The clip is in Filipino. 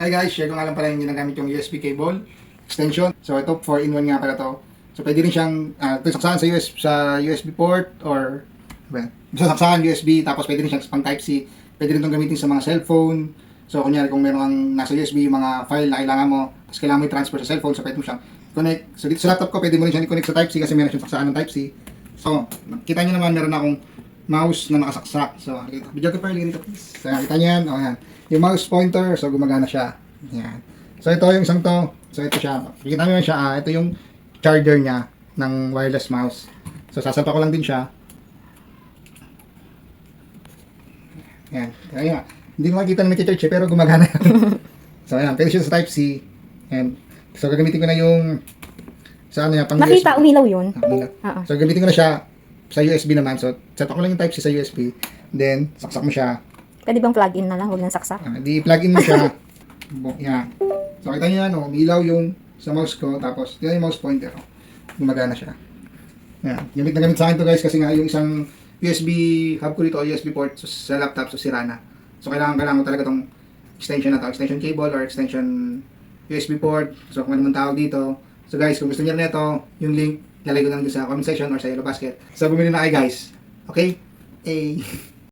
Hi guys, share ko nga lang pala yung ginagamit yung USB cable extension. So ito 4-in-1 nga pala to. So pwede rin siyang saksakan sa USB port or saksakan USB, tapos pwede rin siyang pang type C. Pwede rin itong gamitin sa mga cellphone. So kunyari kung meron kang nasa USB yung mga file na kailangan mo, tapos kailangan mo i-transfer sa cellphone, so pwede mo siyang connect. So dito sa laptop ko pwede mo rin siyang i-connect sa type C kasi meron siyang saksakan ng type C. So kita nyo naman meron akong mouse na nakasaksak. So videographer, ligyan dito please. So kita nyo yan, yan. Yung mouse pointer, so gumagana siya. Yan. So ito yung isang to. So ito siya. Kita nyo siya. Ito yung charger niya ng wireless mouse. So sasampa ko lang din siya. Yan. Ayan. Hindi mo makikita na nag-charge pero gumagana. So ayan. Pwede siya sa type C. And so gagamitin ko na yung sa ano yan, pang Nakita, USB. umilaw yun. Umilaw. Oo. So gagamitin ko na siya sa USB naman. So set ko lang yung type C sa USB. Then saksak mo siya. Pwede bang plug-in na lang, huwag nang saksak? Di plug in mo siya. Yan. So kita niyo yan, umilaw yung sa mouse ko, tapos yan yung mouse pointer. Gumagana siya. Yan. Gamit na gamit sa akin to guys kasi nga yung isang USB hub ko dito o USB port sa laptop, so sira na. So kailangan ko talaga tong extension na to, extension cable or extension USB port. So kung ano man tawag dito. So guys, kung gusto niyo nito, yung link lalagay ko lang dito sa comment section or sa yellow basket. So bumili na kayo guys. Okay?